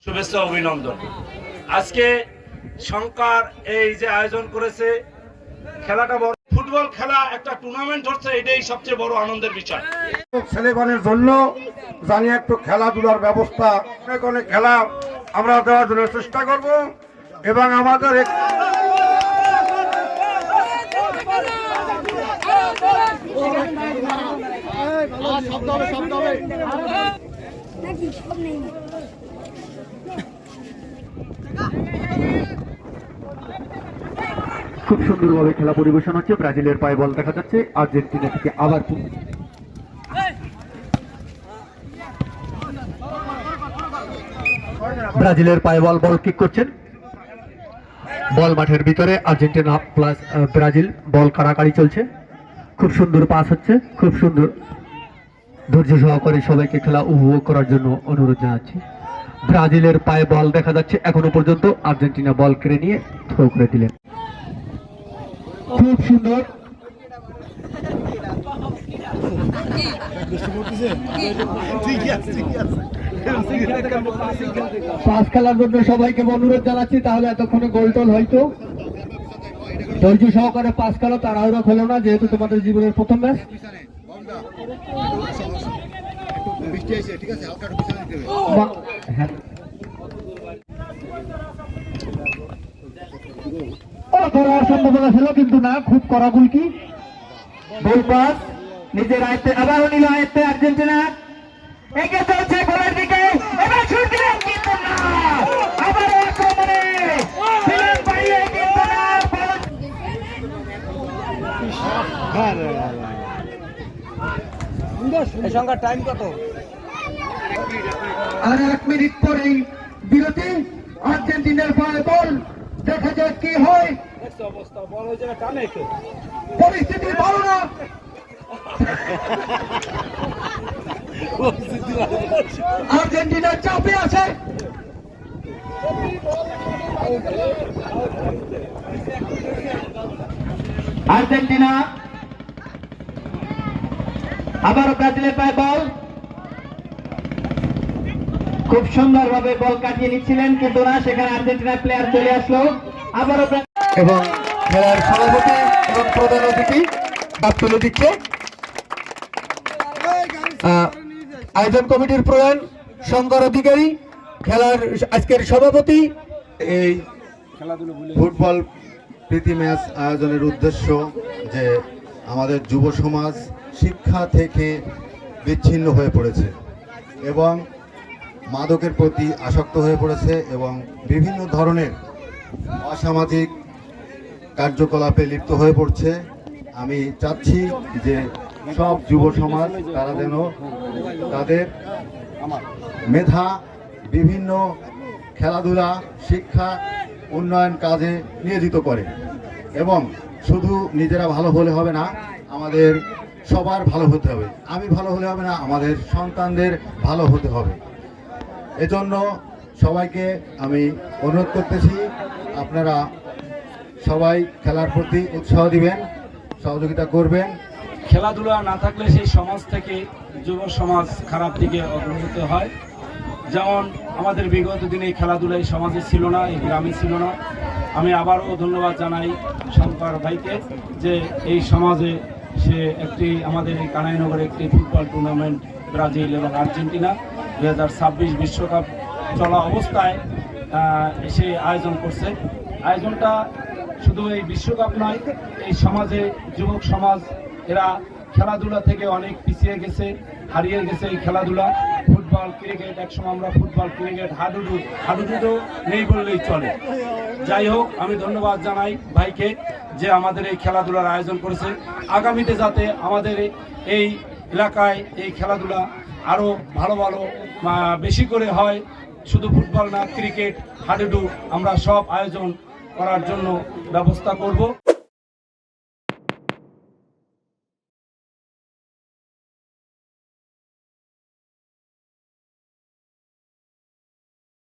শুভেচ্ছা অভিনন্দন। আজকে শঙ্কর এই যে আয়োজন করেছে খেলাটা বড় ফুটবল খেলা একটা টুর্নামেন্ট হচ্ছে, এটাই সবচেয়ে বড় আনন্দের বিষয়। ছেলেগণের জন্য জানি একটু খেলাধুলার ব্যবস্থা অনেক খেলা আমরা দেওয়ার জন্য চেষ্টা করব এবং আমাদের খুব সুন্দরভাবে খেলা পরিবেশন হচ্ছে। ব্রাজিলের পায়ে বল দেখা যাচ্ছে, আর্জেন্টিনা থেকে আবার ব্রাজিলের পায়ে বল কিক করছেন, বল মাঠের ভিতরে, আর্জেন্টিনা প্লাস ব্রাজিল বল কাড়াকাড়ি চলছে। খুব সুন্দর পাস হচ্ছে, খুব সুন্দর। ধৈর্য সহকারে সবাইকে খেলা উপভোগ করার জন্য অনুরোধ জানাচ্ছি। ব্রাজিলের পায়ে বল দেখা যাচ্ছে এখনো পর্যন্ত, আর্জেন্টিনা বল কেড়ে নিয়ে থ্রো করে দিলেন। খুব সুন্দর পাস খেলার জন্য সবাইকে অনুরোধ জানাচ্ছি, তাহলে এতক্ষণে গোল টোল হয়তো। ধৈর্য সহকারে পাস খেলো, তাড়াহুড়ো খেলো না, যেহেতু তোমাদের জীবনের প্রথম ম্যাচ। করার সম্ভাবনা ছিল কিন্তু না, খুব কড়া গোল। কি গোল পাস নিজের আয়ত্তে, আবারও নিল আয়ত্তে আর্জেন্টিনা, এগিয়ে চলছে গোলের দিকে, এবার শুট দিলেন কিন্তু না, আবারও আক্রমণে দিলেন বাইরে কিন্তু না। এই সংখ্যার টাইম কত? আর 1 মিনিট পরেই বিরতি। আর্জেন্টিনার পায়ে বল, দেখা যাক কি হয়। অবস্থা বল ওই জায়গায় টানে কে? পরিস্থিতি ভালো না, আর্জেন্টিনা চাপে আছে। আর্জেন্টিনা আবারও ব্রাজিলের পায়ে বল, খুব সুন্দরভাবে বল কাটিয়ে নিচ্ছিলেন কিন্তু না, সেখানে আর্জেন্টিনার প্লেয়ার চলে আসলো। আবারও এবং খেলার সভাপতি এবং প্রধান অতিথি কাপ তুলে দিচ্ছে। আয়োজন কমিটির প্রধান শঙ্কর অধিকারী, খেলার আজকের সভাপতি। এই ফুটবল প্রীতি ম্যাচ আয়োজনের উদ্দেশ্য যে আমাদের যুব সমাজ শিক্ষা থেকে বিচ্ছিন্ন হয়ে পড়েছে এবং মাদকের প্রতি আসক্ত হয়ে পড়েছে এবং বিভিন্ন ধরনের অসামাজিক কার্যকলাপে লিপ্ত হয়ে পড়ছে। আমি চাচ্ছি যে সব যুব সমাজ তারা যেন তাদের মেধা বিভিন্ন খেলাধুলা, শিক্ষা, উন্নয়ন কাজে নিয়োজিত করে এবং শুধু নিজেরা ভালো হলে হবে না, আমাদের সবার ভালো হতে হবে। আমি ভালো হলে হবে না, আমাদের সন্তানদের ভালো হতে হবে। এজন্য সবাইকে আমি অনুরোধ করতেছি, আপনারা সবাই খেলার প্রতি উৎসাহ দিবেন, সহযোগিতা করবেন। খেলাধুলা না থাকলে সেই সমাজ থেকে যুব সমাজ খারাপ দিকে অগ্রসর হয়। যেমন আমাদের বিগত দিনে খেলাধুলা এই সমাজে ছিল না, এই গ্রামে ছিল না। আমি আবারও ধন্যবাদ জানাই শঙ্কর ভাইকে যে এই সমাজে সে একটি আমাদের এই কানাইনগরে একটি ফুটবল টুর্নামেন্ট ব্রাজিল এবং আর্জেন্টিনা 2026 বিশ্বকাপ চলা অবস্থায় সে আয়োজন করছে। আয়োজনটা শুধু এই বিশ্বকাপ নয়, এই সমাজে যুবক সমাজ এরা খেলাধুলা থেকে অনেক পিছিয়ে গেছে, হারিয়ে গেছে এই খেলাধুলা। ফুটবল, ক্রিকেট, একসময় আমরা ফুটবল, ক্রিকেট, হাডুডু নেই বললেই চলে। যাই হোক, আমি ধন্যবাদ জানাই ভাইকে যে আমাদের এই খেলাধুলার আয়োজন করেছে। আগামীতে যাতে আমাদের এই এলাকায় এই খেলাধুলা আরও ভালো ভালো বেশি করে হয়, শুধু ফুটবল না, ক্রিকেট, হাডুডু আমরা সব আয়োজন করার জন্য ব্যবস্থা করব।